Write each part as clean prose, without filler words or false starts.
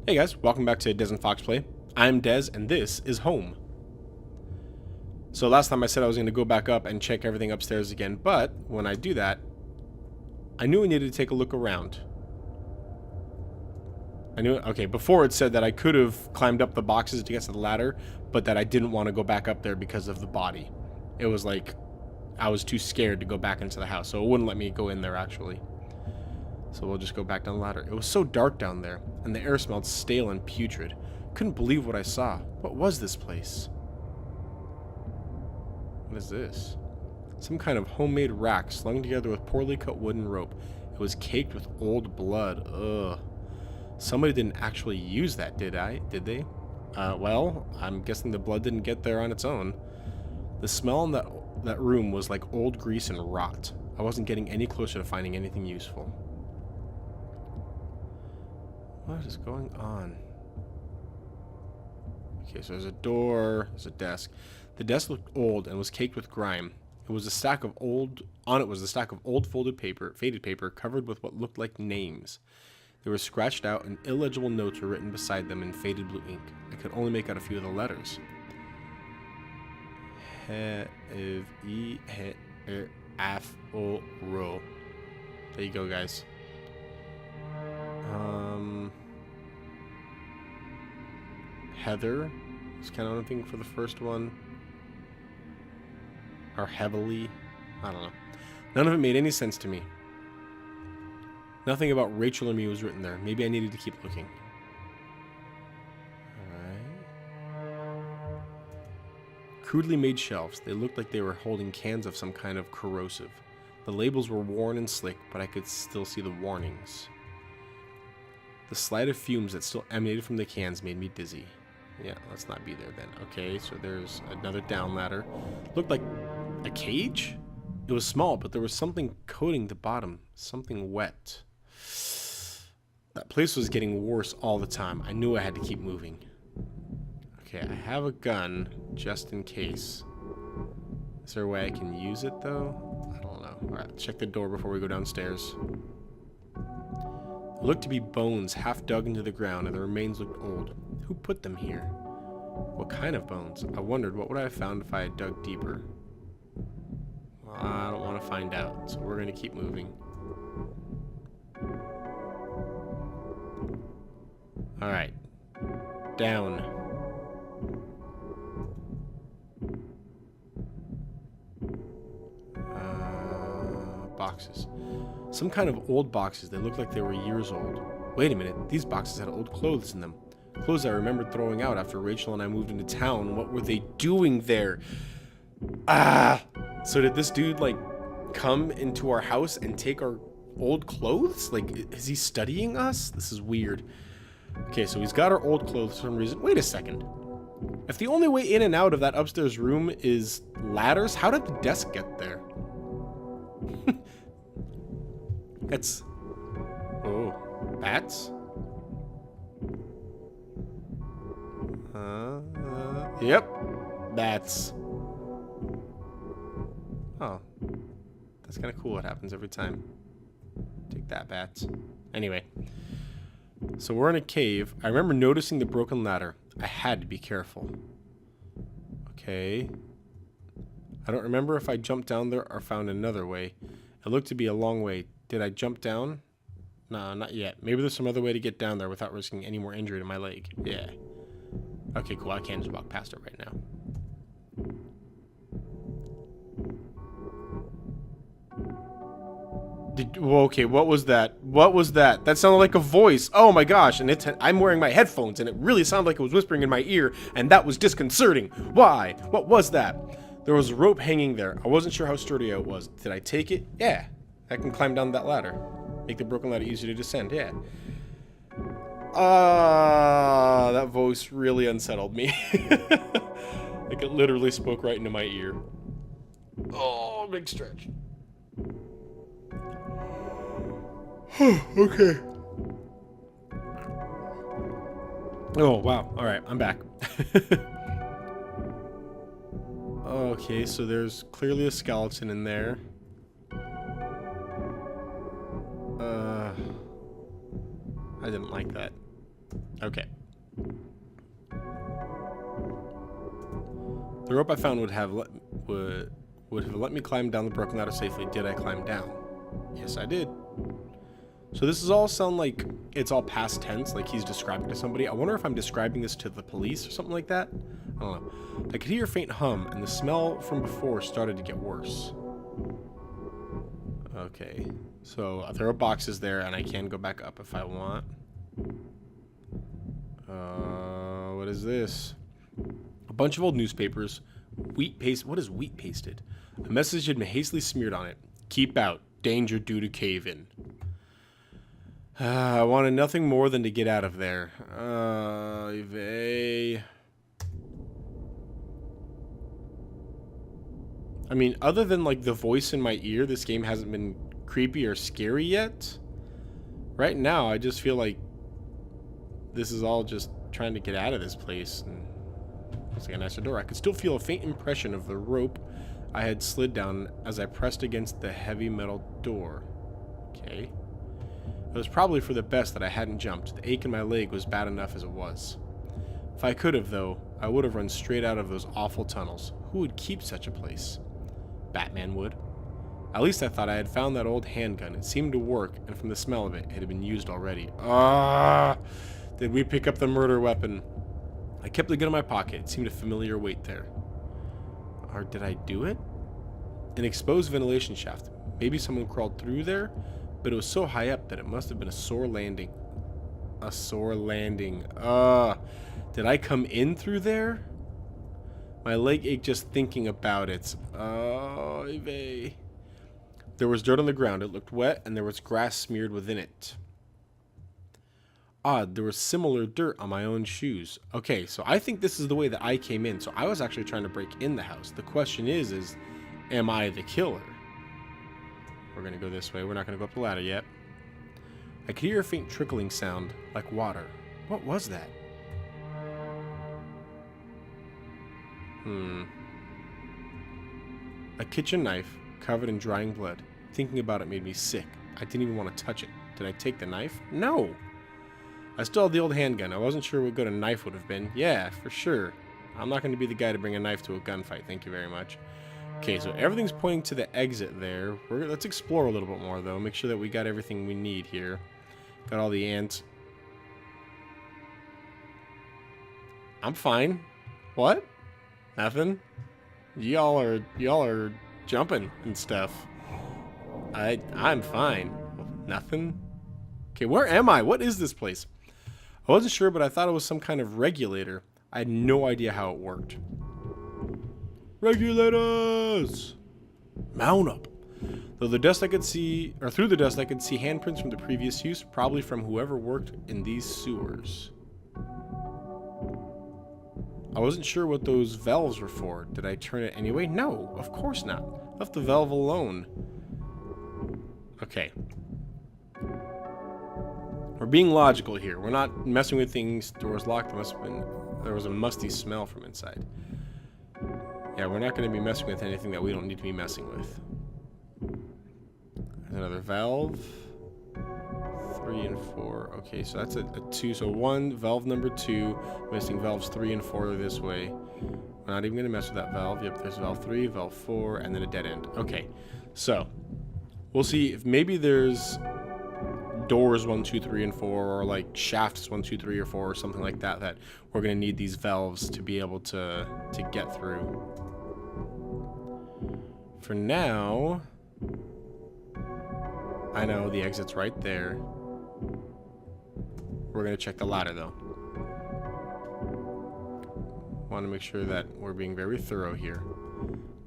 Hey guys, welcome back to dezandfoxplay. I'm Dez, and this is home. So last time I said I was going to go back up and check everything upstairs again, but when I do that, I knew I needed to take a look around. Okay, before it said that I could have climbed up the boxes to get to the ladder, but that I didn't want to go back up there because of the body. It was like, I was too scared to go back into the house, so it wouldn't let me go in there actually. So we'll just go back down the ladder. It was so dark down there, and the air smelled stale and putrid. Couldn't believe what I saw. What was this place? What is this? Some kind of homemade rack slung together with poorly cut wooden rope. It was caked with old blood. Ugh. Somebody didn't actually use that, did they? Well, I'm guessing the blood didn't get there on its own. The smell in that room was like old grease and rot. I wasn't getting any closer to finding anything useful. What is going on? Okay, so there's a door, there's a desk. The desk looked old and was caked with grime. On it was a stack of old faded paper covered with what looked like names. They were scratched out and illegible notes were written beside them in faded blue ink. I could only make out a few of the letters. There you go, guys. Heather is kind of anything for the first one. Or heavily. I don't know. None of it made any sense to me. Nothing about Rachel or me was written there. Maybe I needed to keep looking. Alright. Crudely made shelves. They looked like they were holding cans of some kind of corrosive. The labels were worn and slick, but I could still see the warnings. The slide of fumes that still emanated from the cans made me dizzy. Yeah, let's not be there then. Okay, so there's another down ladder. Looked like a cage? It was small, but there was something coating the bottom. Something wet. That place was getting worse all the time. I knew I had to keep moving. Okay, I have a gun, just in case. Is there a way I can use it, though? I don't know. Alright, check the door before we go downstairs. It looked to be bones half dug into the ground, and the remains looked old. Who put them here? What kind of bones? I wondered what would I have found if I had dug deeper. Well, I don't want to find out, so we're going to keep moving. Alright. Down. Boxes. Some kind of old boxes. They looked like they were years old. Wait a minute. These boxes had old clothes in them. Clothes I remembered throwing out after Rachel and I moved into town. What were they doing there? So did this dude, like, come into our house and take our old clothes? Like, is he studying us? This is weird. Okay, so he's got our old clothes for some reason. Wait a second. If the only way in and out of that upstairs room is ladders, how did the desk get there? That's... Oh. Bats? Yep. Bats. Oh. That's kind of cool. It happens every time. Take that, bats. Anyway. So we're in a cave. I remember noticing the broken ladder. I had to be careful. Okay. I don't remember if I jumped down there or found another way. It looked to be a long way. Did I jump down? Nah, not yet. Maybe there's some other way to get down there without risking any more injury to my leg. Yeah. Okay, cool. I can't just walk past it right now. Okay, what was that? What was that? That sounded like a voice. Oh my gosh, and I'm wearing my headphones, and it really sounded like it was whispering in my ear, and that was disconcerting. Why? What was that? There was a rope hanging there. I wasn't sure how sturdy it was. Did I take it? Yeah. I can climb down that ladder. Make the broken ladder easier to descend. Yeah. That voice really unsettled me. Like it literally spoke right into my ear. Oh, big stretch. Okay. Oh, wow. All right, I'm back. Okay, so there's clearly a skeleton in there. I didn't like that. Okay. The rope I found would have let me climb down the broken ladder safely. Did I climb down? Yes, I did. So this is all sound like it's all past tense, like he's describing to somebody. I wonder if I'm describing this to the police or something like that. I don't know. I could hear a faint hum, and the smell from before started to get worse. Okay, so there are boxes there, and I can go back up if I want. What is this? A bunch of old newspapers. Wheat paste. What is wheat pasted? A message had been hastily smeared on it. Keep out. Danger due to cave-in. I wanted nothing more than to get out of there. I mean, other than like the voice in my ear, this game hasn't been creepy or scary yet. Right now, I just feel like this is all just trying to get out of this place. And it's like a nicer door. I could still feel a faint impression of the rope I had slid down as I pressed against the heavy metal door. Okay. It was probably for the best that I hadn't jumped. The ache in my leg was bad enough as it was. If I could have, though, I would have run straight out of those awful tunnels. Who would keep such a place? Batman would. At least I thought I had found that old handgun. It seemed to work, and from the smell of it, it had been used already. Did we pick up the murder weapon? I kept the gun in my pocket. It seemed a familiar weight there. Or did I do it? An exposed ventilation shaft. Maybe someone crawled through there, but it was so high up that it must have been a sore landing. A sore landing. Did I come in through there? My leg ached just thinking about it. There was dirt on the ground. It looked wet, and there was grass smeared within it. Odd, there was similar dirt on my own shoes. Okay, so I think this is the way that I came in. So I was actually trying to break in the house. The question is am I the killer? We're going to go this way. We're not going to go up the ladder yet. I could hear a faint trickling sound, like water. What was that? A kitchen knife, covered in drying blood. Thinking about it made me sick. I didn't even want to touch it. Did I take the knife? No! I still had the old handgun. I wasn't sure what good a knife would have been. Yeah, for sure. I'm not going to be the guy to bring a knife to a gunfight. Thank you very much. Okay, so everything's pointing to the exit there. Let's explore a little bit more, though. Make sure that we got everything we need here. Got all the ants. I'm fine. What? Nothing? Y'all are jumping and stuff. I'm fine. Nothing? Okay, where am I? What is this place? I wasn't sure, but I thought it was some kind of regulator. I had no idea how it worked. Regulators! Mount up. Through the dust I could see handprints from the previous use, probably from whoever worked in these sewers. I wasn't sure what those valves were for. Did I turn it anyway? No, of course not. Left the valve alone. Okay. We're being logical here. We're not messing with things. Doors locked. There was a musty smell from inside. Yeah, we're not going to be messing with anything that we don't need to be messing with. There's another valve. 3 and 4. Okay, so that's a 2. So 1, valve number 2. Missing valves 3 and 4 are this way. We're not even going to mess with that valve. Yep, there's valve 3, valve 4, and then a dead end. Okay, so we'll see if maybe there's doors 1, 2, 3, and 4, or like shafts 1, 2, 3, or 4, or something like that, that we're going to need these valves to be able to get through. For now, I know the exit's right there. We're going to check the ladder, though. Want to make sure that we're being very thorough here.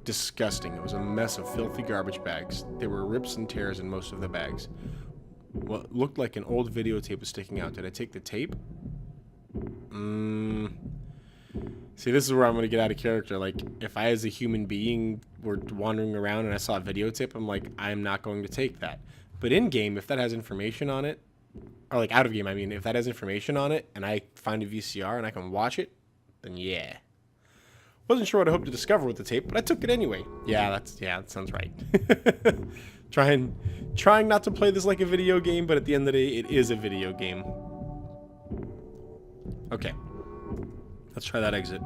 Disgusting. It was a mess of filthy garbage bags. There were rips and tears in most of the bags. What looked like an old videotape was sticking out. Did I take the tape? See, this is where I'm going to get out of character. Like, if I as a human being were wandering around and I saw a videotape, I'm like, I'm not going to take that. But in-game, if that has information on it, or like out of game, I mean, if that has information on it and I find a VCR and I can watch it, then yeah. Wasn't sure what I hoped to discover with the tape, but I took it anyway. Yeah, that sounds right. Trying not to play this like a video game, but at the end of the day, it is a video game. Okay. Let's try that exit.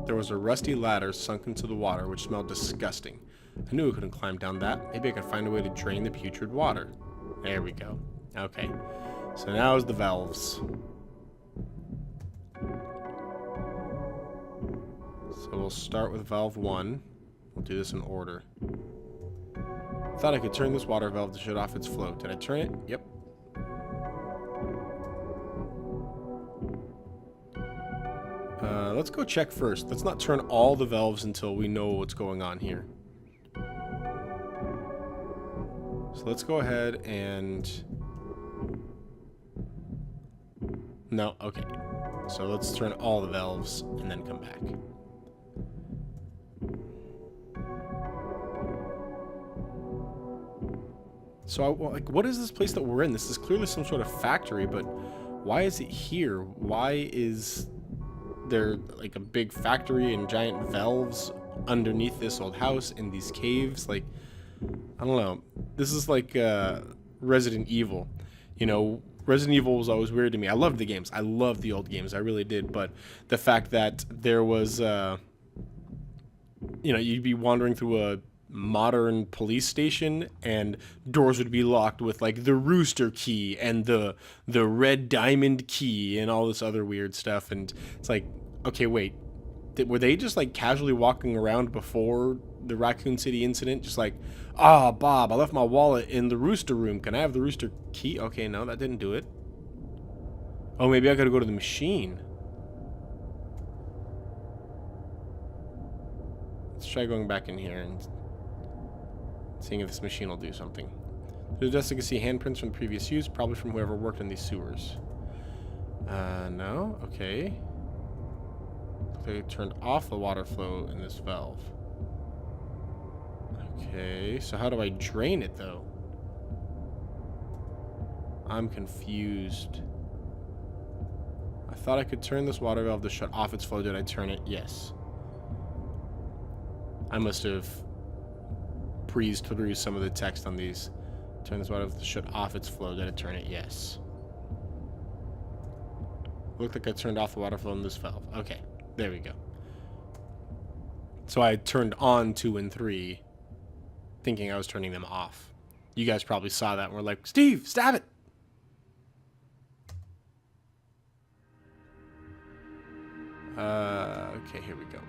There was a rusty ladder sunk into the water, which smelled disgusting. I knew I couldn't climb down that. Maybe I could find a way to drain the putrid water. There we go. Okay. So now is the valves. So we'll start with valve 1. We'll do this in order. I thought I could turn this water valve to shut off its flow. Did I turn it? Yep. Let's go check first. Let's not turn all the valves until we know what's going on here. So let's go ahead and... No, okay. So let's turn all the valves and then come back. So, like, what is this place that we're in? This is clearly some sort of factory, but why is it here? Why is there, like, a big factory and giant valves underneath this old house in these caves? Like, I don't know. This is like Resident Evil. You know, Resident Evil was always weird to me. I loved the games. I loved the old games. I really did. But the fact that there was, you know, you'd be wandering through a modern police station and doors would be locked with like the rooster key and the red diamond key and all this other weird stuff. And it's like, okay, wait, were they just like casually walking around before the Raccoon City incident, just like, ah, Bob, I left my wallet in the rooster room, can I have the rooster key? Okay, no, that didn't do it. Oh, maybe I gotta go to the machine. Let's try going back in here and seeing if this machine will do something. There's just, you can see handprints from the previous use, probably from whoever worked in these sewers. No, okay. They turned off the water flow in this valve. Okay, so how do I drain it though? I'm confused. I thought I could turn this water valve to shut off its flow. Did I turn it? Yes. I must have breezed through some of the text on these. Turn this water valve to shut off its flow. Did I turn it? Yes. Looked like I turned off the water flow in this valve. Okay, there we go. So I turned on 2 and 3, thinking I was turning them off. You guys probably saw that and were like, Steve, stab it! Okay, here we go.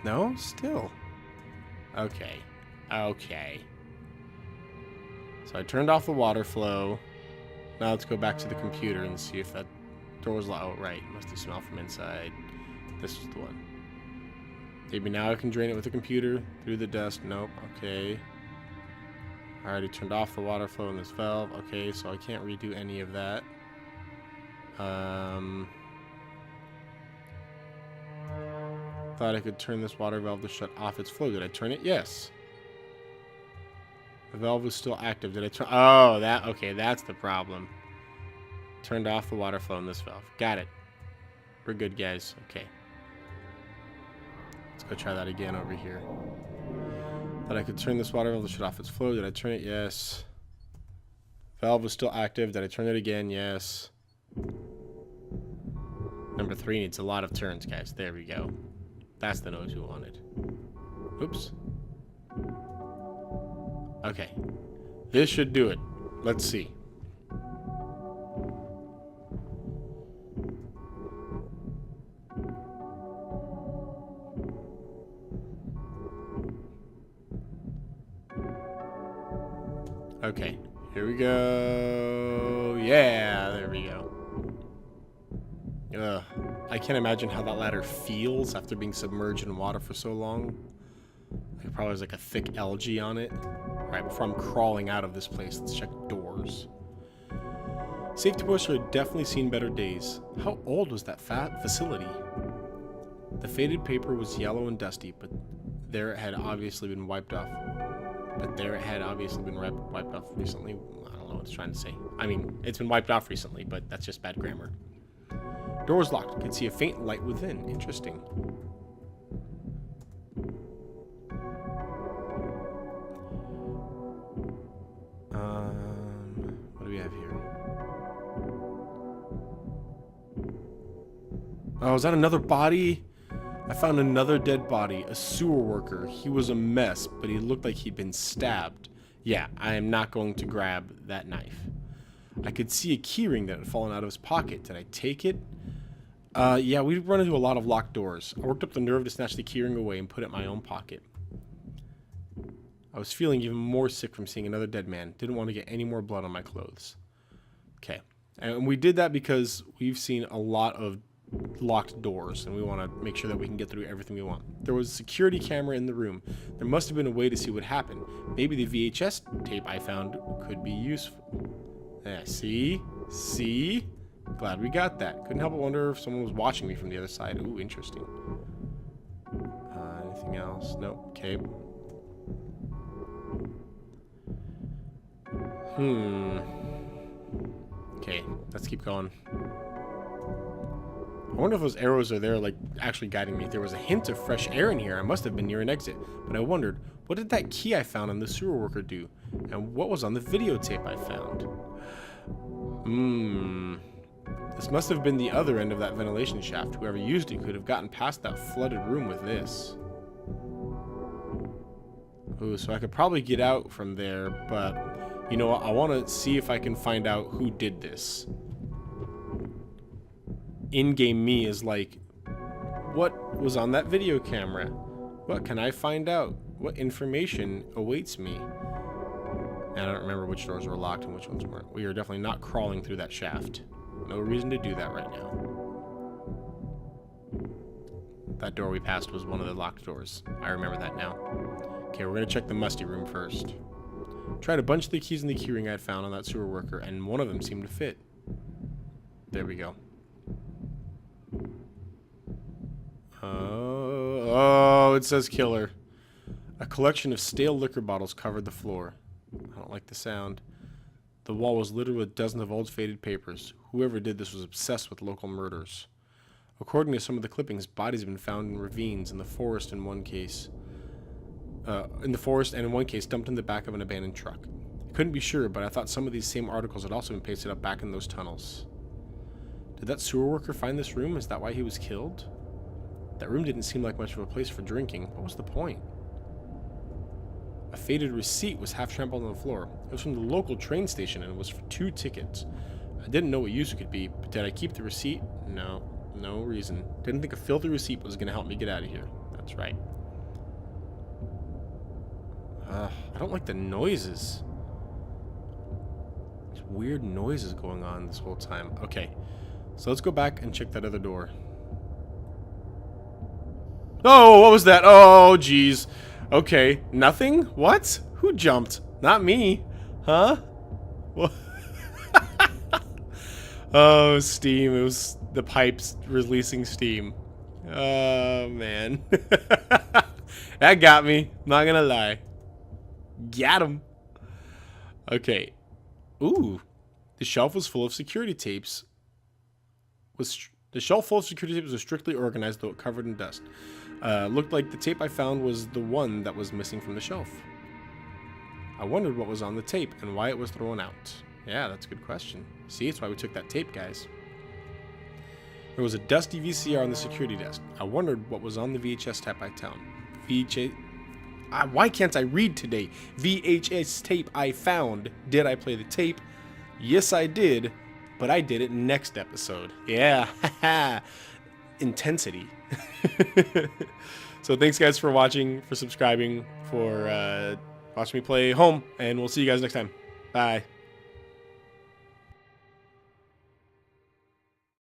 No? Still. Okay. Okay. So I turned off the water flow. Now let's go back to the computer and see if that door was locked. Oh, right. Must have smelled from inside. This is the one. Maybe now I can drain it with the computer through the dust. Nope. Okay. I already turned off the water flow in this valve. Okay, so I can't redo any of that. Thought I could turn this water valve to shut off its flow. Did I turn it? Yes. The valve was still active. Did I turn? Oh, that. Okay, that's the problem. Turned off the water flow in this valve. Got it. We're good, guys. Okay. Let's go try that again over here. Thought I could turn this water valve to shut off its flow. Did I turn it? Yes. Valve was still active. Did I turn it again? Yes. Number 3 needs a lot of turns, guys. There we go. That's the noise we wanted. Oops. Okay. This should do it. Let's see. Okay. Here we go. Yeah, there we go. I can't imagine how that ladder feels after being submerged in water for so long. It probably has like a thick algae on it. Alright, before I'm crawling out of this place, let's check doors. Safety posts had definitely seen better days. How old was that facility? The faded paper was yellow and dusty, but there it had obviously been wiped off. Wiped off recently. I don't know what it's trying to say. I mean, it's been wiped off recently, but that's just bad grammar. Door was locked. Could see a faint light within. Interesting. Oh, is that another body? I found another dead body, a sewer worker. He was a mess, but he looked like he'd been stabbed. Yeah, I am not going to grab that knife. I could see a keyring that had fallen out of his pocket. Did I take it? Yeah, we run into a lot of locked doors. I worked up the nerve to snatch the keyring away and put it in my own pocket. I was feeling even more sick from seeing another dead man. Didn't want to get any more blood on my clothes. Okay. And we did that because we've seen a lot of locked doors, and we want to make sure that we can get through everything we want. There was a security camera in the room. There must have been a way to see what happened. Maybe the VHS tape I found could be useful. Yeah, see? See? Glad we got that. Couldn't help but wonder if someone was watching me from the other side. Ooh, interesting. Anything else? Nope. Okay. Okay, let's keep going. I wonder if those arrows are there, like, actually guiding me. There was a hint of fresh air in here. I must have been near an exit. But I wondered, what did that key I found on the sewer worker do? And what was on the videotape I found? This must have been the other end of that ventilation shaft. Whoever used it could have gotten past that flooded room with this. Ooh, so I could probably get out from there, but you know what? I want to see if I can find out who did this. In-game me is like, what was on that video camera? What can I find out? What information awaits me? And I don't remember which doors were locked and which ones weren't. We are definitely not crawling through that shaft. No reason to do that right now. That door we passed was one of the locked doors. I remember that now. Okay, we're going to check the musty room first. Tried a bunch of the keys in the keyring I had found on that sewer worker, and one of them seemed to fit. There we go. Oh, it says killer. A collection of stale liquor bottles covered the floor. I don't like the sound. The wall was littered with dozens of old faded papers. Whoever did this was obsessed with local murders. According to some of the clippings, bodies have been found in ravines in the forest in one case. And in one case dumped in the back of an abandoned truck. I couldn't be sure, but I thought some of these same articles had also been pasted up back in those tunnels. Did that sewer worker find this room? Is that why he was killed? That room didn't seem like much of a place for drinking. What was the point? A faded receipt was half trampled on the floor. It was from the local train station and it was for 2 tickets. I didn't know what use it could be, but did I keep the receipt? No. No reason. Didn't think a filthy receipt was going to help me get out of here. That's right. I don't like the noises. There's weird noises going on this whole time. Okay. So let's go back and check that other door. Oh, what was that? Oh, jeez. Okay. Nothing? What? Who jumped? Not me. Huh? What? Oh, steam. It was the pipes releasing steam. Oh, man. That got me. Not gonna lie. Got him. Okay. Ooh. The shelf was full of security tapes. The shelf full of security tapes was strictly organized, though covered in dust. Looked like the tape I found was the one that was missing from the shelf. I wondered what was on the tape and why it was thrown out. Yeah, that's a good question. See, it's why we took that tape, guys. There was a dusty VCR on the security desk. I wondered what was on the VHS tape I found. Why can't I read today? VHS tape I found. Did I play the tape? Yes, I did. But I did it next episode. Yeah. Intensity. So thanks, guys, for watching, for subscribing, for watching me play home. And we'll see you guys next time. Bye.